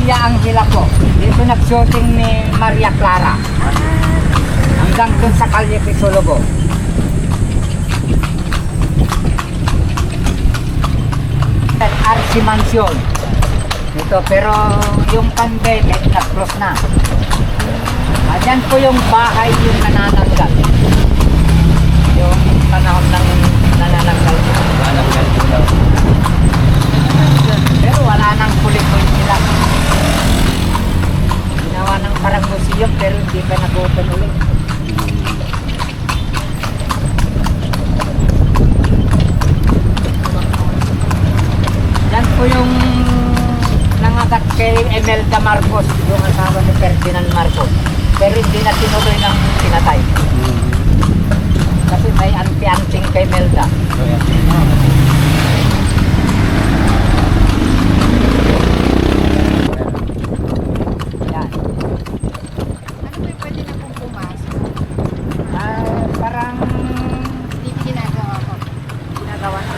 Villa Angela po. Dito nag-shooting ni Maria Clara. Hanggang dun sa Kalye Pisologo. RC Mansion. Ito, pero yung pandemic nag-close na. Ayan po yung bahay yung nanananggal. Yung panahon ng nanananggal. Pero wala nang kulit-kulit sila. Ginawa ng parang museum pero hindi pa nag-open ulit. Yan po yung nangagat kay Imelda Marcos, yung asawa ni Ferdinand Marcos. Pero hindi na tinuloy ng pinatay. Kasi may anti-anting kay Imelda. Yan. Ano ba yung pwede na pong pumasok? Parang Hindi ginagawa ko. ginagawa na.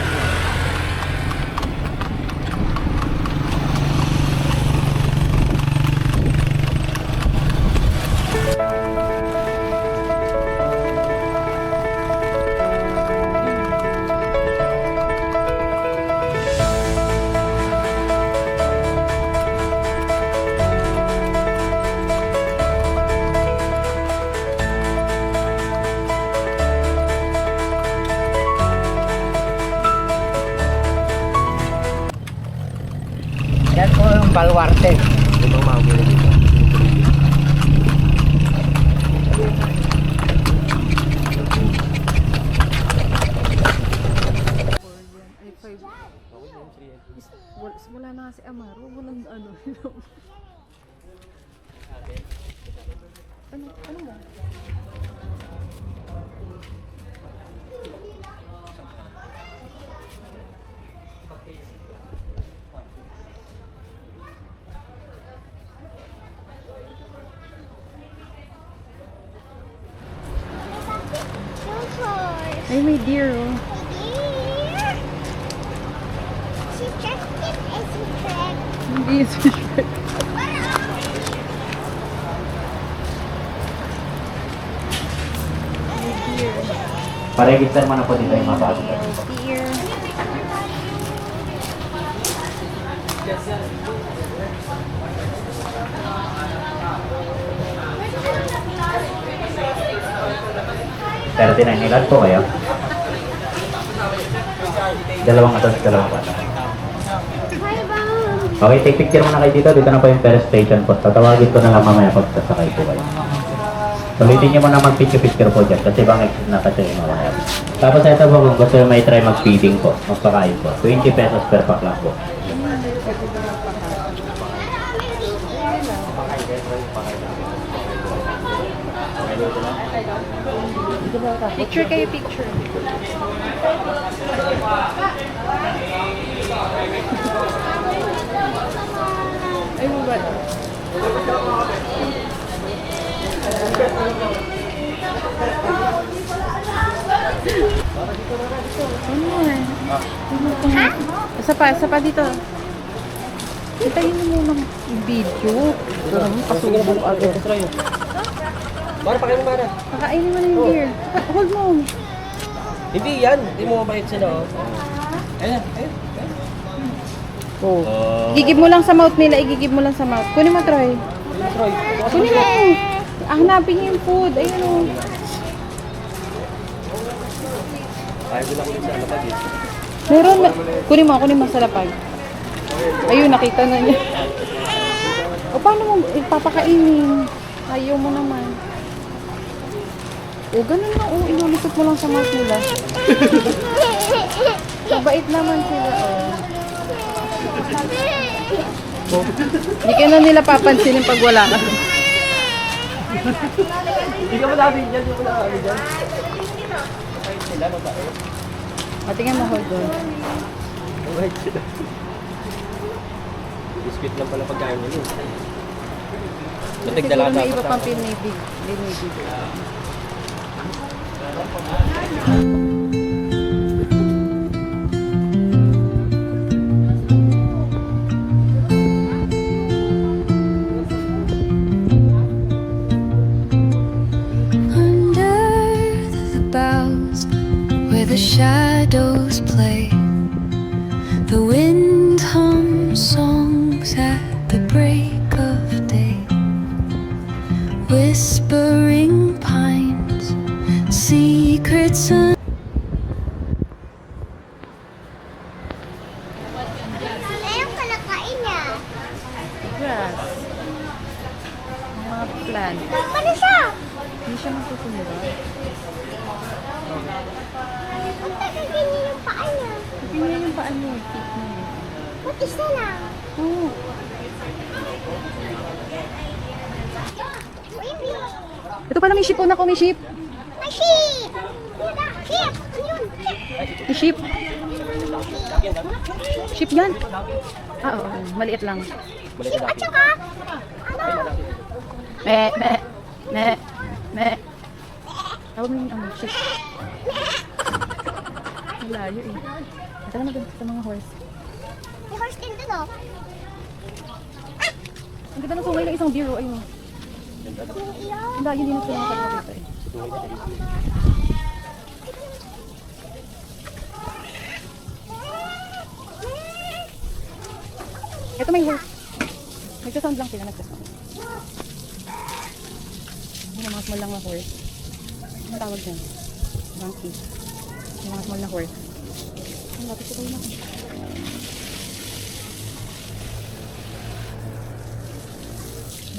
Yan po yung baluarte. Ay, 5. Wala na kasi Amaro. Walang ano. Ano mo? Ay, may deer, oh. Hindi si Shrek. May deer. Paregister mo na po dito yung mga bago. Deer. Pero tinanilan po kayo. Dalawang adults, dalawang bata. Okay, take picture muna kayo dito. Dito na po yung first station po. Tatawagin ko na lang mamaya pag sasakay po kayo. Sulitin nyo muna mag-picture po dyan kasi bang na kasi yung mga. Tapos ito po kung gusto may try mag-feeding po, magpakain po. 20 pesos per pack lang po. Picture kayo, picture. Ay, mo ba? Ano yan? Ha? Isa pa dito. Itayin mo muna yung video. Pasubong agad. Bara, pakain mo bara. Pakainin mo na yung deer. Hold mo. Hindi yan. Hindi mo mabait sila. Oh. Ayan, ayan. Oh. Igigib mo lang sa mouth nila. Igigib mo lang sa mouth. Kunin mo, Troy. Troy. Kunin mo. Hanapin niyo yung food. Ayun o. Ayaw ko lang ulit sa lapag eh. Meron. Kunin mo sa lapag. Ayun, nakita na niya. O paano mo ipapakainin? Ayaw mo naman. O ganun lang. O inulikot mo lang sa mouth nila. Mabait naman sila. O. Hindi ka na nila papansinin pag wala ka. Hindi ka malami dyan. Hindi ka malami dyan. Sila mabait. Tingnan mo, hold on. Mabait sila. Biscuit lang pala pagkain nila. Siguro may iba pang pinibig. the shadows play. The wind hums songs at the break of day. Whispering pines, secrets. Ayun ka nakain niya. Grass. Mga plant. Ano siya? Hindi siya magtutumba. Ang tagal ganyan yung paa niya. Ganyan yung paan niya. Feet niya. Ba't isa lang? Oo. Baby! Ito pala may sheep po na ko. May sheep. May sheep! Yun ah, sheep! Ano yun? May sheep. Sheep yan. Ah, oo. Maliit lang. Sheep at saka, ano? Me, me, me, me. Tawag mo yung sheep. Malayo eh. Ito na maganda sa mga horse. May horse din dun oh. Ang ganda ng sungay ng isang deer. Oh, ayun. Yung iyon. Ang layo din ang sungay ng dito eh. Ito may horse. Nagsasound lang sila, nagsasound. Yung mga small lang na horse. Ano tawag dyan? Donkey. Yung mga small na horse. Ang lapit ko tayo na.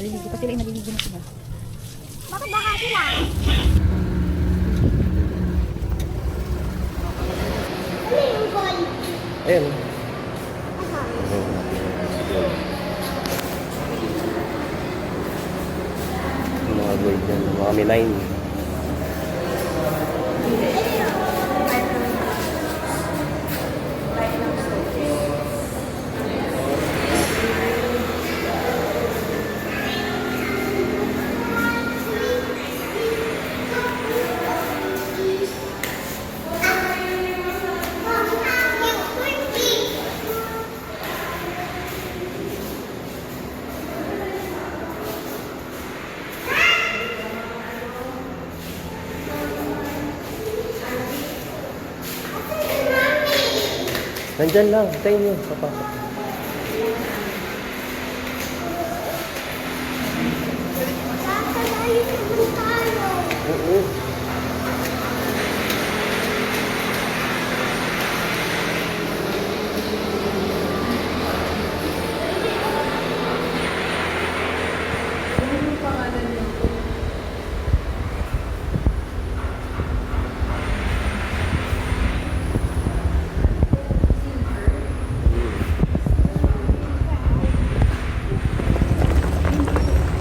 Naliligo pa sila, naliligo na sila. Bakit baka sila? Ano yung gold? Ayun. Yung mga gold yan, mga minayin. Nandyan lang, sa inyo, papasok. Kakalayo naman tayo. Oo.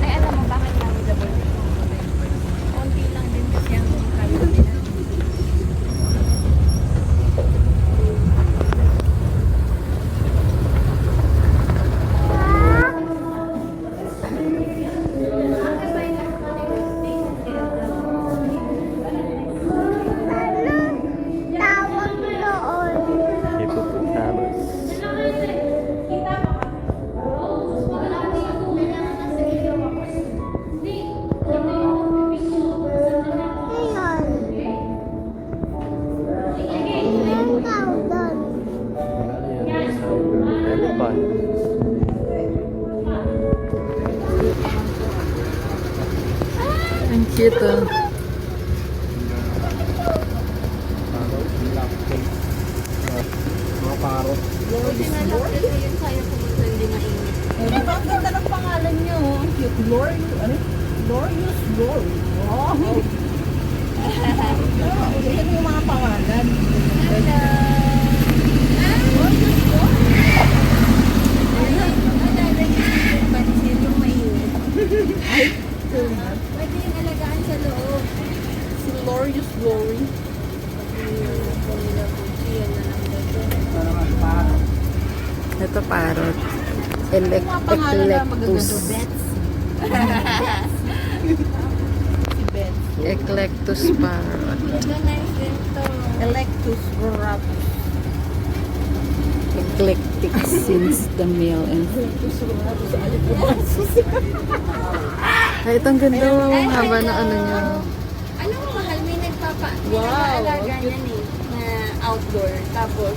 Ay, alam mo bakit namin double date? Konti lang din kasi ang kaya nila. Tawag doon. Hippopotamus. Ngayon. Ang tawag doon. Elephant. Ang cute oh. Mga parot. Ang ganda ng pangalan niyo. Ang cute. Glorious. Ano? Glorious Glory. Wow. Yan yung mga pangalan. Pwede yung alagaan sa loob. Si Glorious Glory. Ito parrot. Eclectus. Eclectus parrot. Electus Rabbit. Eclectic since the male and ay, itong ganda mo. Ang haba na ano niya. Alam mo, mahal, may nagpapa, may nag-aalaga niyan eh. Na outdoor. Tapos,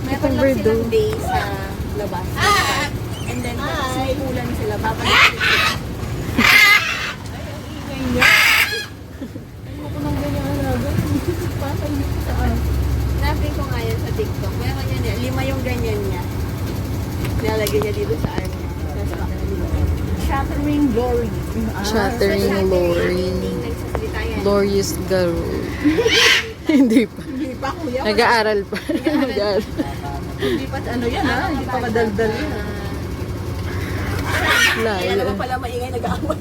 meron Itong lang bird, silang oh. day sa labas. And then, sumukulan sila. Babalik sila. Nabi ko nga yan sa TikTok. Meron yan yan. 5 yung ganyan niya. Nilalagay niya dito sa ano. Shattering glory. Shattering Lori. Nagsasalita yan. Glorious girl. Hindi pa. Hindi pa kuya. Nag-aaral pa. Nag-aaral. Hindi pa ano yan ha. Hindi pa kadaldal yan. Kaya naman pala maingay nag-aawat.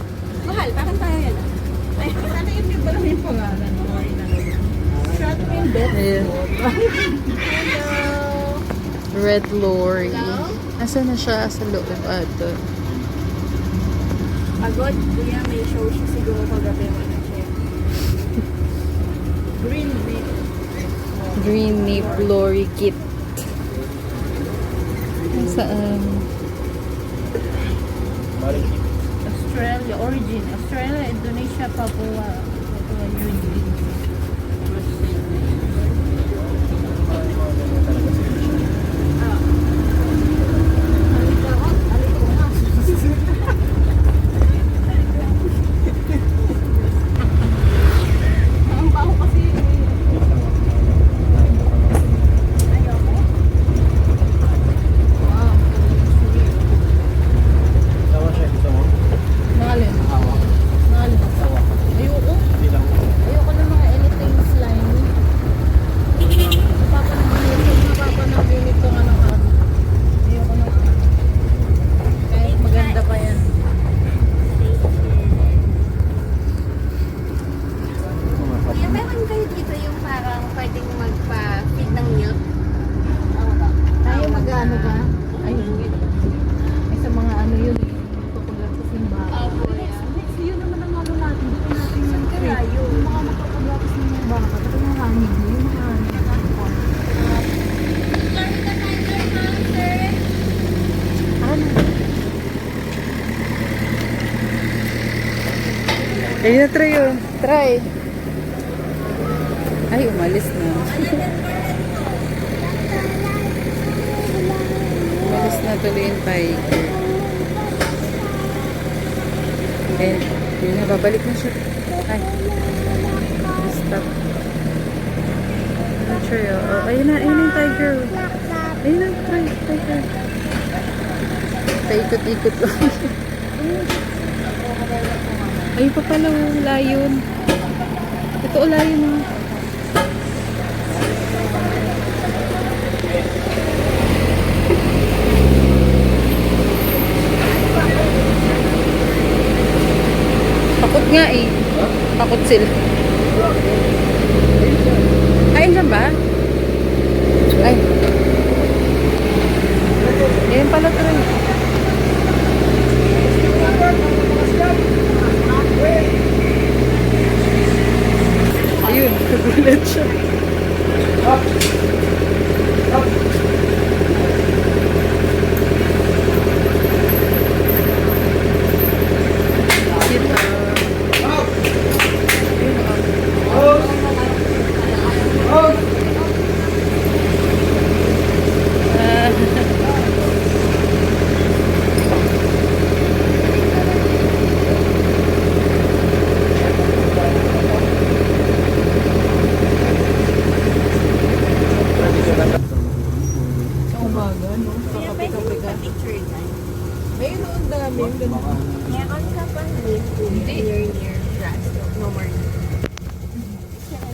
Mahal, parang tayo yan ah. Ay, sana yun yung pala yung pangalan. Shattering glory. Ayan. Hello. Red Lori. Hello? Asa na siya sa loob ato? Pagod, kuya, may show siya siguro kagabi wala siya. Green Lake. Green Leaf Lori Kit. Saan? Australia, origin. Australia, Indonesia, Papua New Guinea. Nalin. Nalin. Ayoko. Ayoko ng mga anything slimy. Napapanabinit ko nga ng araw. Ayoko ng araw. Kahit maganda pa yan. Kuya, meron kayo dito yung parang pwedeng magpa-feed ng milk? Tayo mag-ano ka? Ayun. Ay sa mga ano yun eh. Magpapagal sa simbahan. Opo, yeah. Next, yun naman ang ano natin. Dito natin yung kaya yung mga magpapagal sa simbahan. Ito yung hanig mo. Yung mga hanig. Ayun na, try yun. Try. Ay, umalis na. Umalis na tuloy yung tiger. Ayun. Yun na, babalik na siya. Ay. Stop. Not sure yun. Oh, ayun na yung tiger. Ayun na, try. Tiger. Paikot-ikot lang. Ayun pa pala, layon. Ito, layon mo. Takot nga eh. Takot sila. Ayun dyan ba? Ay. Ayun pala ito rin. Ayun, kagulat siya. Kuya, pwede mo pa-picture dyan? Mayroon dami. Meron ka pa near grass. No more.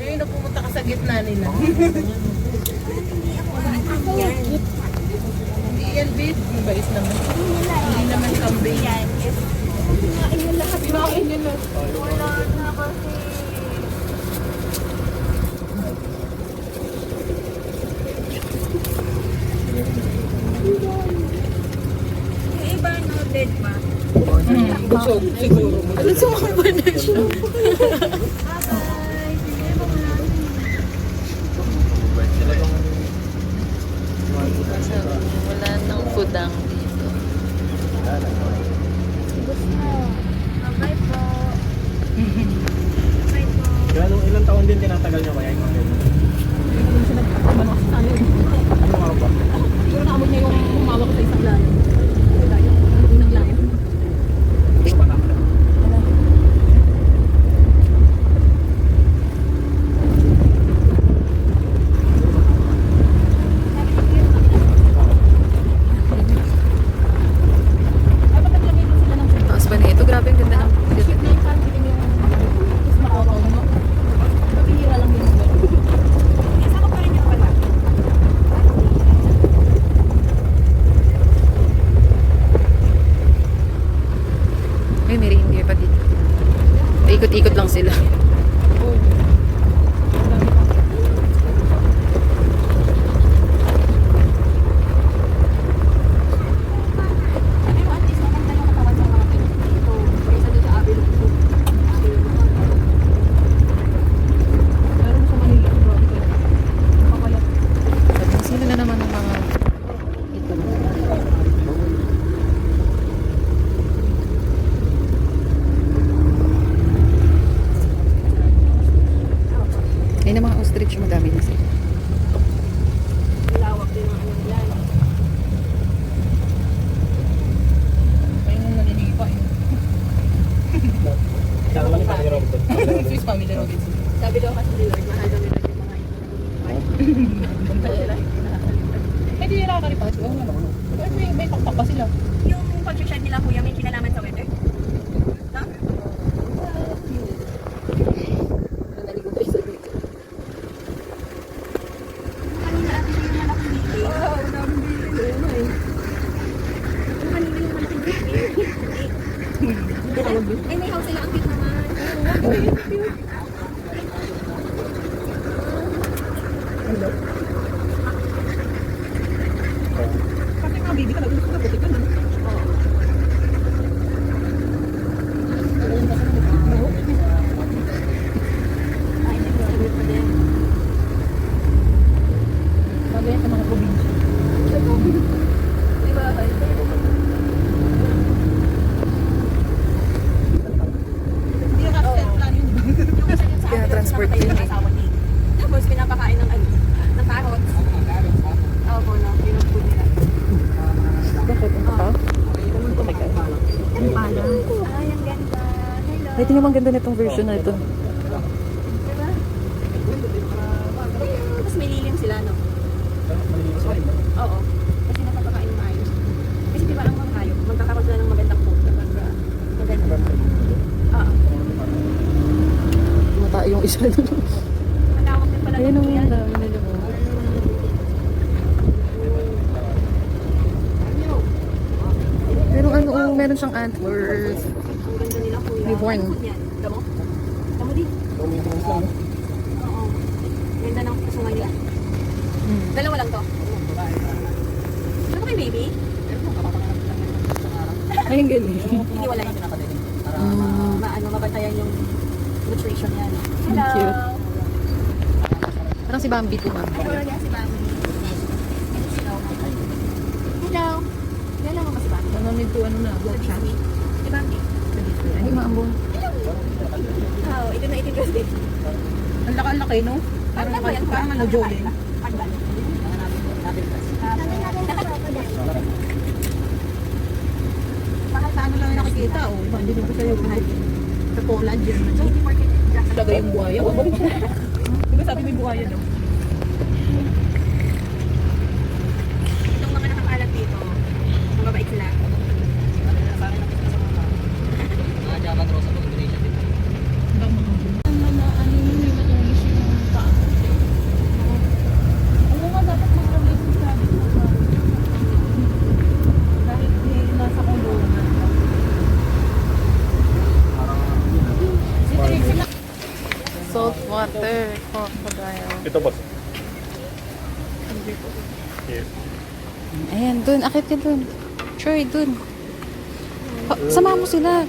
Ngayon na pumunta ka sa gitna nila. Hindi yan, babe. Mabais naman. Hindi naman kambing. Yan. Yes. Kumain na lahat. Kinain nyo na. Wala na kasi. Yung iba no, dead pa. Busog siguro. Ano sa mga ba na siya? Bye-bye. Sige mo na. Wala nang fudang dito. Bye po. Bye po. Ilang taon din tinatagal nyo kaya yung mga ganun? Hindi ko siya nagtatanong. Lawak din ang ano nila. no? Ayun yung naliligo pa yun. Swiss Family Robinson. Sabi daw kasi ni Lord, mahal daw nila yung mga Eh, di nakakaripas. Oo nga naman. Pero may pakpak pa sila. Yung pag-shed nila kuya, may kinalaman sa weather? No? Naligo tayo sa dito. Kanina ate yung malaking baby. Wow, daming baby. Yung kanina yung malaking baby. Eh, may house sila. Ang cute naman. Kasi mga baby talaga gusto na puti ka na. Ay, nag-celebrate pa din. Bagay sa mga probinsya. Di ba? Hindi na kasi plan yun. Kaya transport din eh. Tapos pinapakain ng ano, ng carrots. Opo, no? Yun ang food nila. Bakit? Ang pa? Ay, ang ganda. Hello. Ay, tingnan mo ang ganda nitong version na ito. Diba? Tapos may lilim sila, no? Oo. Kasi napapakain ng maayos. Kasi diba ang mga hayop, magkakaroon sila ng magandang food kapag maganda. Oo. Mata yung isa na. Matawag din pala Ayun ng ang kuya. ganda. Nila mo. Pero ano, meron siyang antlers. Ang ganda nila, kuya. May horn. Ano food yan? Damo? Damo din. Oo. Ganda ng kasungan nila. Dalawa lang to. Ano ba kay baby? Ay, ang galing. Hindi wala yun. Maano, mabantayan yung nutrition niya. No? Hello. Cute. Parang si Bambi ko, ma'am. Hello, yan si Bambi. Hello. Hello mo ba si Bambi? Nanamid to ano na, vlog siya. Si Bambi. Ay, maambong. Oh, ito na itin kasi. Ang laki, no? Parang ano, Jolene. Mahal Sa ano lang yung nakikita, oh. Hindi ko sa'yo kahit sa Poland, Germany. Talaga yung buhaya. Diba sabi may buhaya daw? Itong mga nakakalat dito, mababait sila. Salt water, crocodile. Ito boss. Yes. Ayan, dun. Akit ka dun. Troy, dun. Sama mo sila.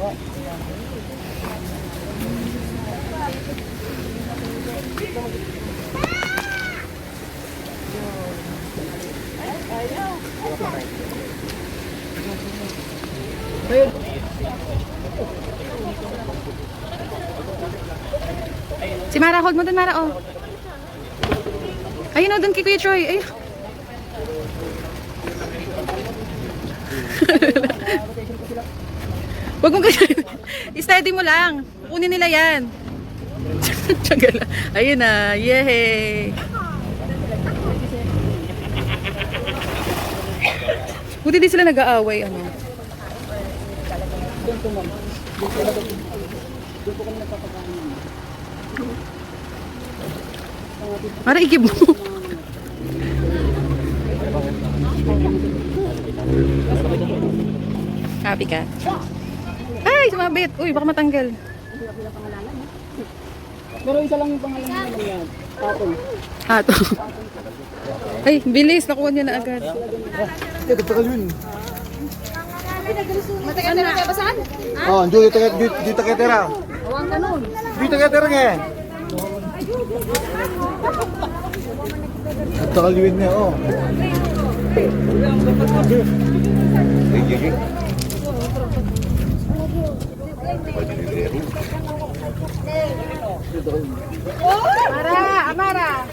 Si Mara, hold mo dun, Mara, oh. Ayun, oh, dun kay Kuya Troy. Ayun. Wag mong ganyan. I-steady mo lang. Kunin nila yan. Tiyaga lang. Ayun na. Yehey. Buti di sila nag-aaway. Ano? Para ikib mo. Happy ka? Ay, sumabit. Uy, baka matanggal. Pero isa lang yung pangalan nila yan. Patong. Hato. Ay, bilis. Nakuha niya na agad. Matagal na kayo ba saan? Oh, dito kay tera. Awang ganun. Dito kay tera nga. At takaliwin niya, oh. Amara!